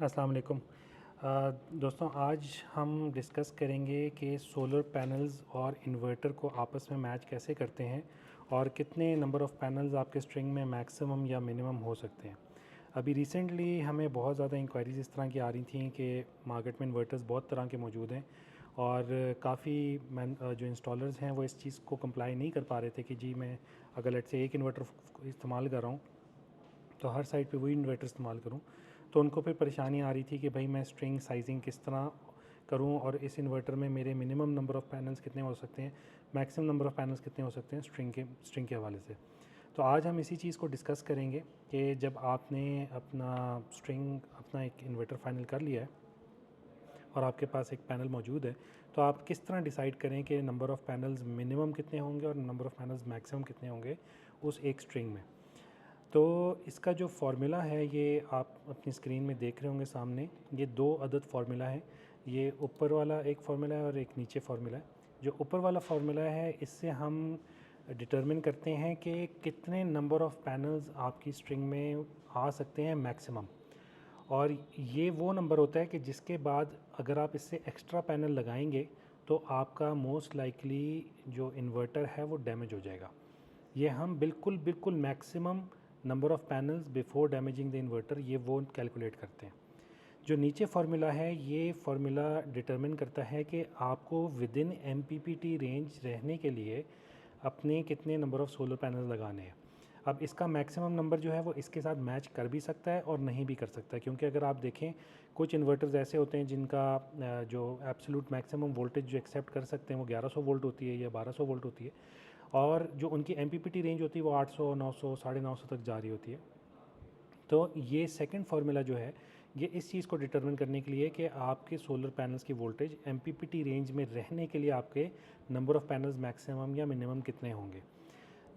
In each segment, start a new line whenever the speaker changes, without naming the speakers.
अस्सलाम वालेकुम। दोस्तों, आज हम डिस्कस करेंगे कि सोलर पैनल्स और इन्वर्टर को आपस में मैच कैसे करते हैं और कितने नंबर ऑफ़ पैनल्स आपके स्ट्रिंग में मैक्सिमम या मिनिमम हो सकते हैं। अभी रिसेंटली हमें बहुत ज़्यादा इंक्वायरीज़ इस तरह की आ रही थी कि मार्केट में इन्वर्टर्स बहुत तरह के मौजूद हैं और काफ़ी जो इंस्टॉलर्स हैं वो इस चीज़ को कंप्लाई नहीं कर पा रहे थे कि जी मैं अगर लेट से एक इन्वर्टर इस्तेमाल कर रहा हूँ तो हर साइड पे वही इन्वर्टर इस्तेमाल करूँ। तो उनको फिर परेशानी आ रही थी कि भाई मैं स्ट्रिंग साइजिंग किस तरह करूँ और इस इन्वर्टर में मेरे मिनिमम नंबर ऑफ़ पैनल्स कितने हो सकते हैं, मैक्सिमम नंबर ऑफ़ पैनल्स कितने हो सकते हैं स्ट्रिंग के हवाले से। तो आज हम इसी चीज़ को डिस्कस करेंगे कि जब आपने अपना एक इन्वर्टर फाइनल कर लिया है और आपके पास एक पैनल मौजूद है, तो आप किस तरह डिसाइड करें कि नंबर ऑफ़ पैनल्स मिनिमम कितने होंगे और नंबर ऑफ़ पैनल्स मैक्सिमम कितने होंगे उस एक स्ट्रिंग में। तो इसका जो फार्मूला है ये आप अपनी स्क्रीन में देख रहे होंगे सामने। ये दो अदद फार्मूला है। ये ऊपर वाला एक फार्मूला है और एक नीचे फार्मूला है। जो ऊपर वाला फार्मूला है इससे हम डिटरमिन करते हैं कि कितने नंबर ऑफ़ पैनल्स आपकी स्ट्रिंग में आ सकते हैं मैक्सिमम। और ये वो नंबर होता है कि जिसके बाद अगर आप इससे एक्स्ट्रा पैनल लगाएंगे तो आपका मोस्ट लाइकली जो इन्वर्टर है वो डैमेज हो जाएगा। ये हम बिल्कुल बिल्कुल maximum number of panels before damaging the inverter ये वो कैलकुलेट करते हैं। जो नीचे फार्मूला है ये फार्मूला डिटरमिन करता है कि आपको विद इन एमपीपीटी रेंज रहने के लिए अपने कितने नंबर ऑफ़ सोलर पैनल लगाने हैं। अब इसका मैक्सिमम नंबर जो है वो इसके साथ मैच कर भी सकता है और नहीं भी कर सकता है, क्योंकि अगर आप देखें कुछ इन्वर्टर्स ऐसे होते हैं जिनका जो एब्सोल्यूट मैक्सिमम वोल्टेज जो एक्सेप्ट कर सकते हैं वो 1100 वोल्ट होती है या 1200 वोल्ट होती है, और जो उनकी एमपीपीटी रेंज होती है वो 800 900 950 तक जा रही होती है। तो ये सेकंड फार्मूला जो है ये इस चीज़ को डिटरमिन करने के लिए कि आपके सोलर पैनल्स की वोल्टेज एमपीपीटी रेंज में रहने के लिए आपके नंबर ऑफ़ पैनल्स मैक्सिमम या मिनिमम कितने होंगे।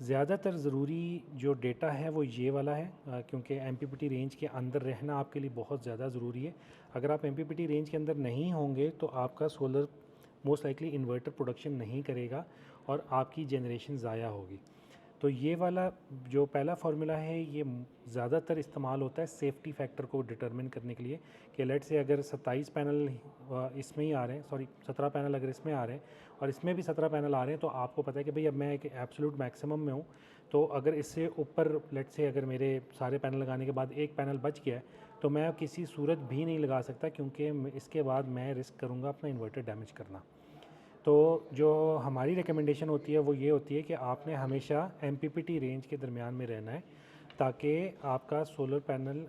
ज़्यादातर ज़रूरी जो डेटा है वो ये वाला है, क्योंकि एमपीपीटी रेंज के अंदर रहना आपके लिए बहुत ज़्यादा ज़रूरी है। अगर आप एमपीपीटी रेंज के अंदर नहीं होंगे तो आपका solar most likely inverter production नहीं करेगा और आपकी जनरेशन ज़ाया होगी। तो ये वाला जो पहला फार्मूला है ये ज़्यादातर इस्तेमाल होता है सेफ्टी फैक्टर को डिटरमिन करने के लिए कि लेट से अगर 27 पैनल इसमें ही आ रहे हैं, सॉरी 17 पैनल अगर इसमें आ रहे हैं और इसमें भी 17 पैनल आ रहे हैं, तो आपको पता है कि भाई अब मैं एक एब्सोल्यूट मैक्सिमम में हूँ। तो अगर इससे ऊपर लेट से अगर मेरे सारे पैनल लगाने के बाद एक पैनल बच गया है तो मैं किसी सूरत भी नहीं लगा सकता, क्योंकि इसके बाद मैं रिस्क करूँगा अपना इन्वर्टर डैमेज करना। तो जो हमारी रिकमेंडेशन होती है वो ये होती है कि आपने हमेशा एमपीपीटी रेंज के दरमियान में रहना है ताकि आपका सोलर पैनल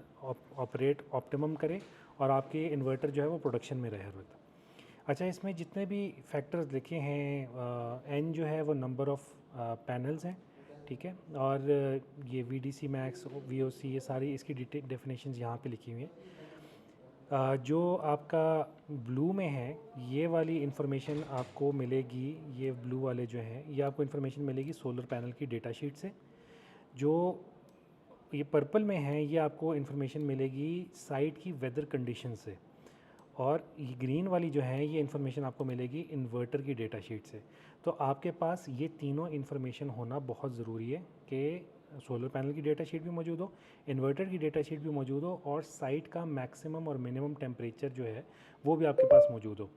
ऑपरेट ऑप्टिमम करे और आपके इन्वर्टर जो है वो प्रोडक्शन में रहे हर वक्त। अच्छा, इसमें जितने भी फैक्टर्स लिखे हैं, एन जो है वो नंबर ऑफ़ पैनल्स हैं, ठीक है, और ये V D C max V O C ये सारी इसकी डेफिनेशन यहाँ पे लिखी हुई हैं। जो आपका ब्लू में है ये वाली इन्फॉर्मेशन आपको मिलेगी, ये ब्लू वाले जो हैं ये आपको इन्फॉर्मेशन मिलेगी सोलर पैनल की डेटा शीट से। जो ये पर्पल में है ये आपको इन्फॉर्मेशन मिलेगी साइट की वेदर कंडीशन से, और ये ग्रीन वाली जो है ये इन्फॉर्मेशन आपको मिलेगी इन्वर्टर की डेटा शीट से। तो आपके पास ये तीनों इन्फॉर्मेशन होना बहुत ज़रूरी है कि सोलर पैनल की डेटा शीट भी मौजूद हो, इन्वर्टर की डेटा शीट भी मौजूद हो, और साइट का मैक्सिमम और मिनिमम टेम्परेचर जो है वो भी आपके पास मौजूद हो।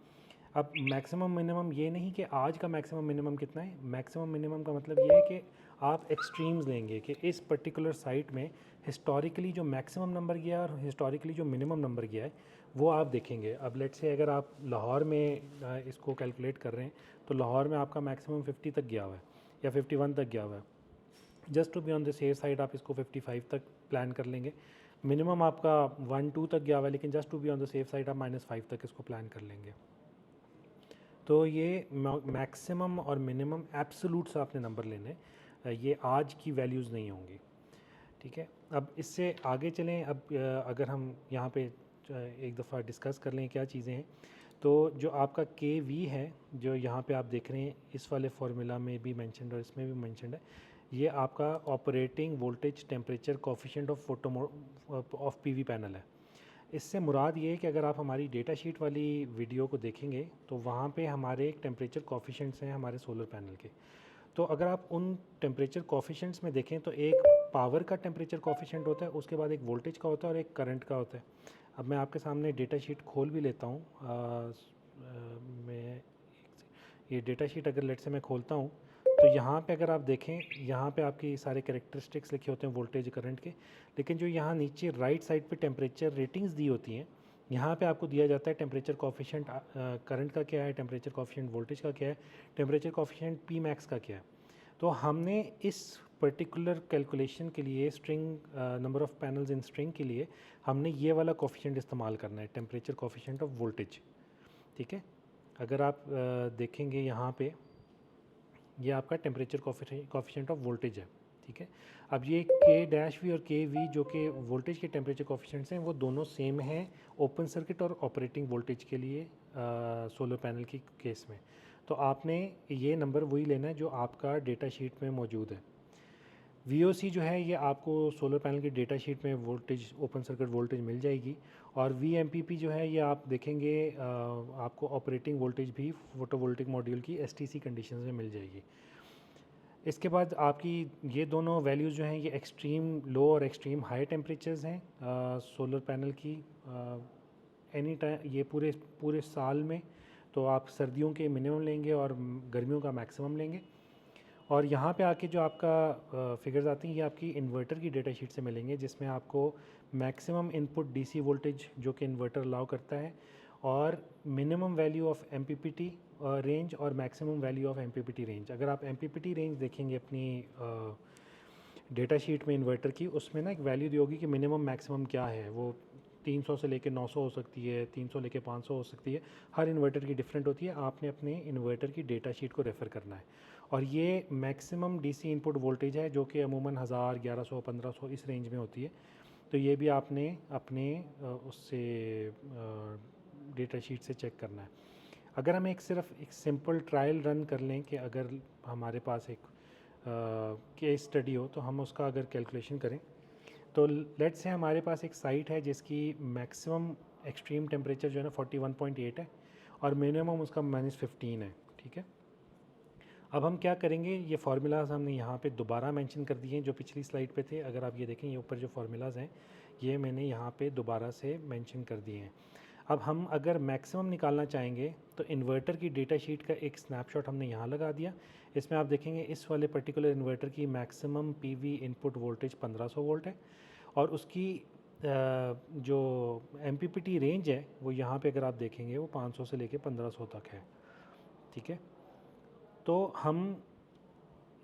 अब मैक्सिमम मिनिमम ये नहीं कि आज का मैक्सिमम मिनिमम कितना है, मैक्सिमम मिनिमम का मतलब ये है कि आप एक्सट्रीम्स लेंगे कि इस पर्टिकुलर साइट में हिस्टोरिकली जो मैक्सिमम नंबर गया है और हिस्टोरिकली जो मिनिमम नंबर गया है वो आप देखेंगे। अब लेट से अगर आप लाहौर में इसको कैलकुलेट कर रहे हैं तो लाहौर में आपका मैक्सिमम 50 तक गया हुआ है या 51 तक गया हुआ है। Just to be on the safe side आप इसको 55 तक प्लान कर लेंगे। मिनिमम आपका 1-2 तक गया हुआ है, लेकिन just to be on the safe side आप -5 तक इसको प्लान कर लेंगे। तो ये मैक्सिमम और मिनिमम एब्सोलूट से आपने नंबर लेने, ये आज की वैल्यूज़ नहीं होंगी, ठीक है। अब इससे आगे चलें। अब अगर हम यहाँ पे एक दफ़ा डिस्कस कर लें क्या चीज़ें हैं, तो जो आपका के वी है जो यहाँ पे आप देख रहे हैं इस वाले फार्मूला में भी मेंशन्ड और इसमें भी मेंशन्ड है, ये आपका operating voltage temperature coefficient of of PV panel है। इससे मुराद ये है कि अगर आप हमारी डेटा शीट वाली वीडियो को देखेंगे तो वहाँ पे हमारे टेम्परेचर कोफिशिएंट्स हैं हमारे सोलर पैनल के। तो अगर आप उन टेम्परेचर कोफिशिएंट्स में देखें तो एक पावर का टेम्परेचर कोफिशिएंट होता है, उसके बाद एक वोल्टेज का होता है और एक करंट का होता है। अब मैं आपके सामने डेटा शीट खोल भी लेता हूँ। मैं ये डेटा शीट अगर लेट से मैं खोलता हूँ तो यहाँ पे अगर आप देखें, यहाँ पे आपकी सारे कैरेक्टरिस्टिक्स लिखे होते हैं वोल्टेज करंट के, लेकिन जो यहाँ नीचे राइट साइड पे टेम्परेचर रेटिंग्स दी होती हैं, यहाँ पे आपको दिया जाता है टेम्परेचर कोफिशिएंट करंट का क्या है, टेम्परेचर कोफिशिएंट वोल्टेज का क्या है, टेम्परेचर कोफिशिएंट पी मैक्स का क्या है। तो हमने इस पर्टिकुलर कैलकुलेशन के लिए string number of panels in string के लिए हमने ये वाला कोफिशिएंट इस्तेमाल करना है, टेम्परेचर कोफिशिएंट ऑफ वोल्टेज। ठीक है, अगर आप देखेंगे यहाँ पे ये आपका टेम्परेचर कोफिशिएंट ऑफ वोल्टेज है। ठीक है, अब ये के डैश वी और के वी जो कि वोल्टेज के टेम्परेचर कोफिशिएंट्स हैं, वो दोनों सेम हैं ओपन सर्किट और ऑपरेटिंग वोल्टेज के लिए सोलर पैनल की केस में। तो आपने ये नंबर वही लेना है जो आपका डेटा शीट में मौजूद है। VOC जो है ये आपको सोलर पैनल की डेटा शीट में वोल्टेज, ओपन सर्किट वोल्टेज मिल जाएगी। और VMPP जो है ये आप देखेंगे आपको ऑपरेटिंग वोल्टेज भी फोटोवोल्टिक मॉड्यूल की STC कंडीशंस में मिल जाएगी। इसके बाद आपकी ये दोनों वैल्यूज़ जो हैं ये एक्सट्रीम लो और एक्सट्रीम हाई टेम्परेचर्स हैं सोलर पैनल की एनी टाइम, ये पूरे साल में। तो आप सर्दियों के मिनिमम लेंगे और गर्मियों का मैक्सिमम लेंगे। और यहाँ पे आके जो आपका फिगर्स आती हैं ये आपकी इन्वर्टर की डेटा शीट से मिलेंगे, जिसमें आपको मैक्सिमम इनपुट DC वोल्टेज जो कि इन्वर्टर अलाउ करता है, और minimum value of MPPT range और maximum value of MPPT range. अगर आप MPPT रेंज देखेंगे अपनी डेटा शीट में इन्वर्टर की, उसमें ना एक वैल्यू दी होगी कि मिनिमम मैक्सिमम क्या है। वो 300 से लेके 900 हो सकती है, 300 लेके 500 हो सकती है, हर इन्वर्टर की डिफरेंट होती है। आपने अपने इन्वर्टर की डेटा शीट को रेफ़र करना है। और ये मैक्सिमम DC इनपुट वोल्टेज है जो कि अमूमन 1000, 1100, 1500 इस रेंज में होती है। तो ये भी आपने अपने उससे डेटा शीट से चेक करना है। अगर हम सिर्फ एक सिंपल ट्रायल रन कर लें कि अगर हमारे पास एक केस स्टडी हो तो हम उसका अगर कैलकुलेशन करें, तो लेट से हमारे पास एक साइट है जिसकी मैक्सिमम एक्सट्रीम टेम्परेचर जो है ना 41.8 है और मिनिमम उसका -15 है। ठीक है, अब हम क्या करेंगे, ये फार्मूलाज हमने यहाँ पे दोबारा मेंशन कर दिए हैं जो पिछली स्लाइड पे थे। अगर आप ये देखें, ये ऊपर जो फार्मूलाज हैं ये मैंने यहाँ पे दोबारा से मेंशन कर दिए हैं। अब हम अगर मैक्सिमम निकालना चाहेंगे तो इन्वर्टर की डेटा शीट का एक स्नैपशॉट हमने यहाँ लगा दिया। इसमें आप देखेंगे इस वाले पर्टिकुलर इन्वर्टर की maximum PV input voltage 1500 volt है, और उसकी जो MPPT रेंज है वो यहाँ पे अगर आप देखेंगे वो 500 से लेके 1500 तक है। ठीक है, तो हम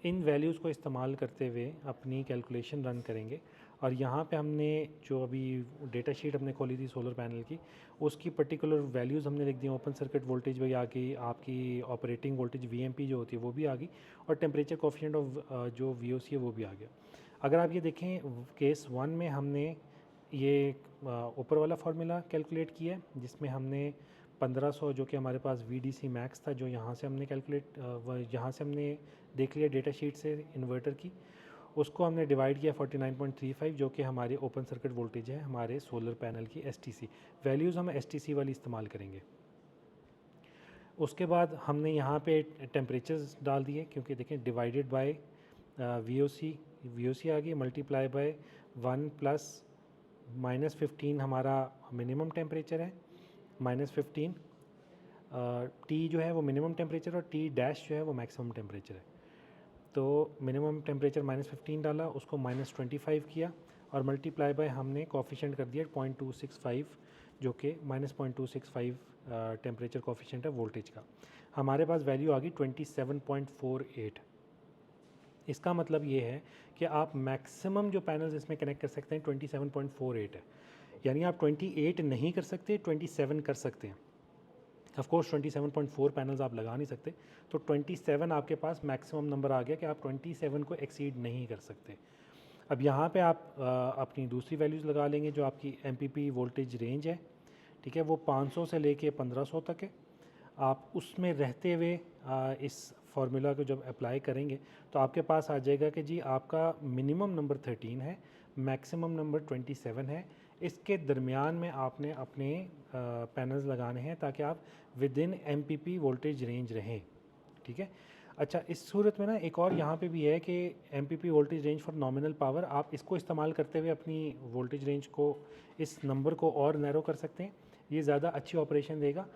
इन वैल्यूज़ को इस्तेमाल करते हुए अपनी कैलकुलेशन रन करेंगे। और यहाँ पे हमने जो अभी डेटा शीट हमने खोली थी सोलर पैनल की, उसकी पर्टिकुलर वैल्यूज़ हमने लिख दी। ओपन सर्किट वोल्टेज भी आ गई, आपकी ऑपरेटिंग वोल्टेज VMP जो होती है वो भी आ गई, और टेम्परेचर कोफिशिएंट ऑफ जो VOC है वो भी आ गया। अगर आप ये देखें केस 1 में हमने ये ऊपर वाला फार्मूला कैलकुलेट किया है जिसमें हमने 1500 जो कि हमारे पास VDC मैक्स था, जो यहाँ से हमने यहाँ से हमने देख लिया डेटा शीट से इन्वर्टर की, उसको हमने डिवाइड किया 49.35 जो कि हमारे ओपन सर्किट वोल्टेज है हमारे सोलर पैनल की STC वैल्यूज़। हम STC वाली इस्तेमाल करेंगे। उसके बाद हमने यहाँ पे टेम्परेचर्स डाल दिए, क्योंकि देखें डिवाइडेड बाय VOC आ गई, मल्टीप्लाई बाय 1 प्लस -15 हमारा मिनिमम टेम्परेचर है, -15 T जो है वो मिनिमम टेम्परेचर, और T डैश जो है वो मैक्सिमम टेम्परेचर है। तो मिनिमम टेम्परेचर -15 डाला, उसको -25 किया, और मल्टीप्लाई बाय हमने कोफिशिएंट कर दिया 0.265 जो कि -0.265 टेम्परेचर कोफिशिएंट है वोल्टेज का। हमारे पास वैल्यू आ गई 27.48। इसका मतलब ये है कि आप मैक्सिमम जो पैनल्स इसमें कनेक्ट कर सकते हैं 27.48 है। यानी आप 28 नहीं कर सकते, 27 कर सकते हैं। ऑफ कोर्स 27.4 पैनल्स आप लगा नहीं सकते, तो 27 आपके पास मैक्सिमम नंबर आ गया कि आप 27 को एक्सीड नहीं कर सकते। अब यहाँ पे आप अपनी दूसरी वैल्यूज़ लगा लेंगे जो आपकी MPP वोल्टेज रेंज है। ठीक है, वो 500 से लेके 1500 तक है। आप उसमें रहते हुए इस फार्मूला को जब अप्लाई करेंगे तो आपके पास आ जाएगा कि जी आपका मिनिमम नंबर 13 है, मैक्सिमम नंबर 27 है। इसके दरमियान में आपने अपने पैनल्स लगाने हैं ताकि आप with in MPP voltage range रहें। ठीक है, अच्छा, इस सूरत में ना एक और यहाँ पे भी है कि MPP voltage range for nominal power, आप इसको इस्तेमाल करते हुए अपनी वोल्टेज रेंज को, इस नंबर को और नैरो कर सकते हैं। ये ज़्यादा अच्छी ऑपरेशन देगा।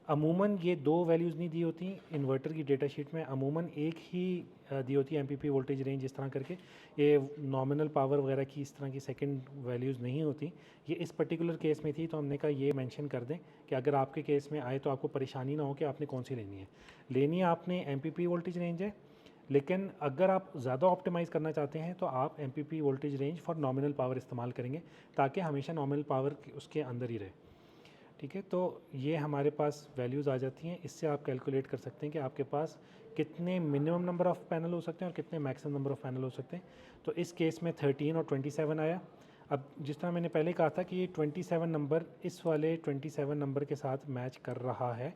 अमूमन ये दो वैल्यूज़ नहीं दी होती इन्वर्टर की डेटा शीट में, अमूमन एक ही दी होती है MPP वोल्टेज रेंज इस तरह करके। ये नॉमिनल पावर वगैरह की इस तरह की सेकंड वैल्यूज़ नहीं होती। ये इस पर्टिकुलर केस में थी तो हमने कहा ये मेंशन कर दें कि अगर आपके केस में आए तो आपको परेशानी ना हो कि आपने कौन सी लेनी है आपने MPP वोल्टेज रेंज है। लेकिन अगर आप ज़्यादा ऑप्टिमाइज़ करना चाहते हैं तो आप MPP voltage range for nominal power इस्तेमाल करेंगे, ताकि हमेशा नॉमिनल पावर उसके अंदर ही रहे। ठीक है, तो ये हमारे पास वैल्यूज़ आ जाती हैं। इससे आप कैलकुलेट कर सकते हैं कि आपके पास कितने मिनिमम नंबर ऑफ़ पैनल हो सकते हैं और कितने मैक्सिमम नंबर ऑफ़ पैनल हो सकते हैं। तो इस केस में 13 और 27 आया। अब जिस तरह मैंने पहले कहा था कि ये 27 नंबर इस वाले 27 नंबर के साथ मैच कर रहा है,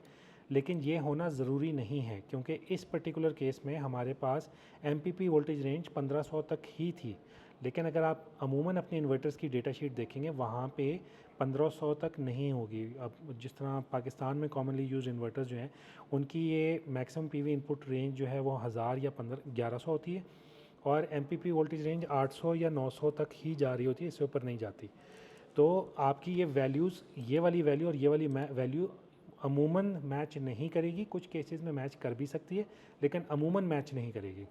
लेकिन ये होना ज़रूरी नहीं है, क्योंकि इस पर्टिकुलर केस में हमारे पास MPP वोल्टेज रेंज 1500 तक ही थी। लेकिन अगर आप अमूमन अपने इन्वर्टर्स की डेटा शीट देखेंगे, वहाँ पे 1500 तक नहीं होगी। अब जिस तरह पाकिस्तान में कॉमनली यूज इन्वर्टर्स जो हैं, उनकी ये मैक्सिमम PV इनपुट रेंज जो है वो 1000 या 1100 होती है, और MPP वोल्टेज रेंज 800 या 900 तक ही जा रही होती है, इससे ऊपर नहीं जाती। तो आपकी ये वैल्यूज़, ये वाली वैल्यू और ये वाली वैल्यू अमूमन मैच नहीं करेगी। कुछ केसेस में मैच कर भी सकती है, लेकिन अमूमन मैच नहीं करेगी।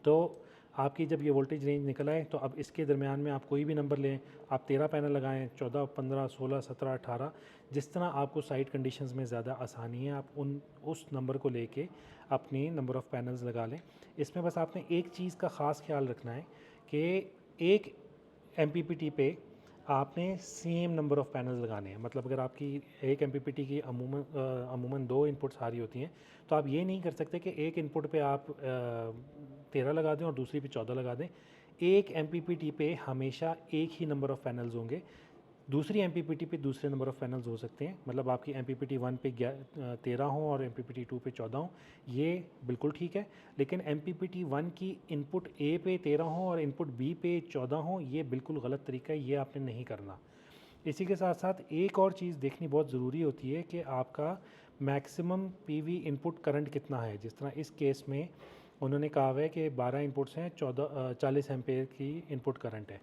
तो आपकी जब ये वोल्टेज रेंज निकल आए तो अब इसके दरमियान में आप कोई भी नंबर लें, आप 13 पैनल लगाएं, 14, 15, 16, 17, 18, जिस तरह आपको साइट कंडीशंस में ज़्यादा आसानी है, आप उस नंबर को लेके अपनी नंबर ऑफ़ पैनल्स लगा लें। इसमें बस आपने एक चीज़ का ख़ास ख्याल रखना है कि एक MPPT पे आपने सेम नंबर ऑफ़ पैनल्स लगाने हैं। मतलब अगर आपकी एक MPPT की अमूमन 2 इनपुट्स आ रही होती हैं, तो आप ये नहीं कर सकते कि एक इनपुट पे आप 13 लगा दें और दूसरी पे 14 लगा दें। एक MPPT पे हमेशा एक ही नंबर ऑफ़ पैनल्स होंगे, दूसरी MPPT पे दूसरे नंबर ऑफ़ पैनल्स हो सकते हैं। मतलब आपकी MPPT 1 पे 13 हो और MPPT 2 पे 14 हो, ये बिल्कुल ठीक है। लेकिन MPPT 1 की इनपुट A पे 13 हो और इनपुट B पे 14 हो, ये बिल्कुल गलत तरीका है, ये आपने नहीं करना। इसी के साथ साथ एक और चीज़ देखनी बहुत ज़रूरी होती है कि आपका मैक्सिमम PV इनपुट करंट कितना है। जिस तरह इस केस में उन्होंने कहा हुआ है कि 12 इनपुट्स हैं, 40 एम्पेयर की इनपुट करंट है।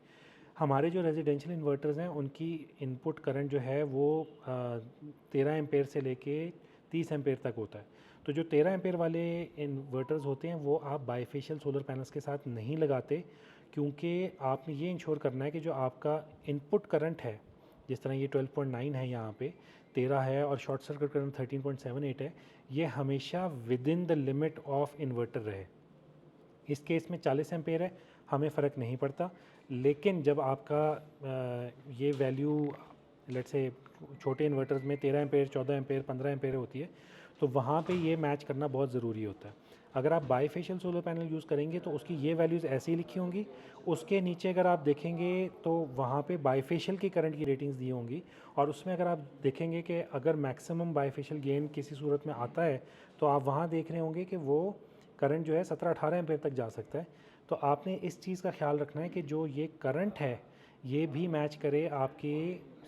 हमारे जो रेजिडेंशियल इन्वर्टर्स हैं, उनकी इनपुट करंट जो है वो 13 एम्पेयर से लेके 30 एम्पेयर तक होता है। तो जो 13 एम्पेयर वाले इन्वर्टर्स होते हैं वो आप बाईफेशियल सोलर पैनल्स के साथ नहीं लगाते, क्योंकि आपने ये इंश्योर करना है कि जो आपका इनपुट करंट है, जिस तरह ये 12.9 है, यहाँ पे 13 है और शॉर्ट सर्किट करंट 13.78 है, ये हमेशा with in the limit of inverter रहे। इस केस में 40 एम्पेयर है, हमें फ़र्क नहीं पड़ता। लेकिन जब आपका ये वैल्यू लेट से छोटे इन्वर्टर्स में 13 एम्पेयर, 14 एम्पेयर, 15 एम्पेयर होती है, तो वहाँ पे ये मैच करना बहुत ज़रूरी होता है। अगर आप बाईफेशियल सोलर पैनल यूज़ करेंगे तो उसकी ये वैल्यूज़ ऐसे ही लिखी होंगी। उसके नीचे अगर आप देखेंगे तो वहाँ पे बाईफेशियल की करंट की रेटिंग्स दी होंगी, और उसमें अगर आप देखेंगे कि अगर मैक्सिमम बाईफेशियल गेन किसी सूरत में आता है, तो आप वहाँ देख रहे होंगे कि वो करंट जो है 17-18 एम्पेयर तक जा सकता है। तो आपने इस चीज़ का ख्याल रखना है कि जो ये करंट है, ये भी मैच करे आपके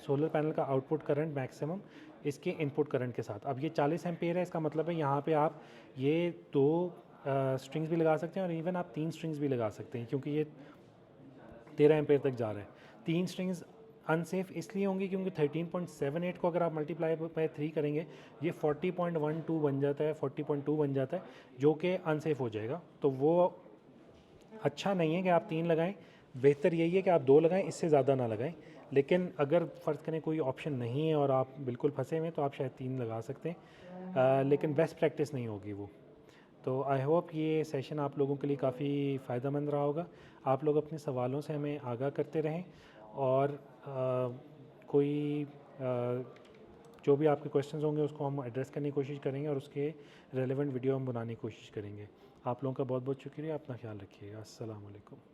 सोलर पैनल का आउटपुट करंट मैक्सिमम इसके इनपुट करंट के साथ। अब ये 40 एम्पेयर है, इसका मतलब है यहाँ पे आप ये 2 स्ट्रिंग्स भी लगा सकते हैं, और इवन आप 3 स्ट्रिंग्स भी लगा सकते हैं, क्योंकि ये 13 एम्पेयर तक जा रहा है। 3 स्ट्रिंग्स अनसेफ इसलिए होंगी क्योंकि 13.78 को अगर आप मल्टीप्लाई बाय 3 करेंगे, ये 40.12 बन जाता है, 40.2 बन जाता है, जो कि अनसेफ हो जाएगा। तो वो अच्छा नहीं है कि आप 3 लगाएं, बेहतर यही है कि आप 2 लगाएं, इससे ज़्यादा ना लगाएं। लेकिन अगर फ़र्ज़ करें कोई ऑप्शन नहीं है और आप बिल्कुल फंसे हुए हैं, तो आप शायद 3 लगा सकते हैं, लेकिन बेस्ट प्रैक्टिस नहीं होगी वो। तो आई होप ये सेशन आप लोगों के लिए काफ़ी फ़ायदेमंद रहा होगा। आप लोग अपने सवालों से हमें आगाह करते रहें, और कोई जो भी आपके क्वेश्चंस होंगे उसको हम एड्रेस करने की कोशिश करेंगे, और उसके रेलेवेंट वीडियो हम बनाने की कोशिश करेंगे। आप लोगों का बहुत बहुत शुक्रिया। अपना ख्याल रखिएगा। अस्सलाम वालेकुम।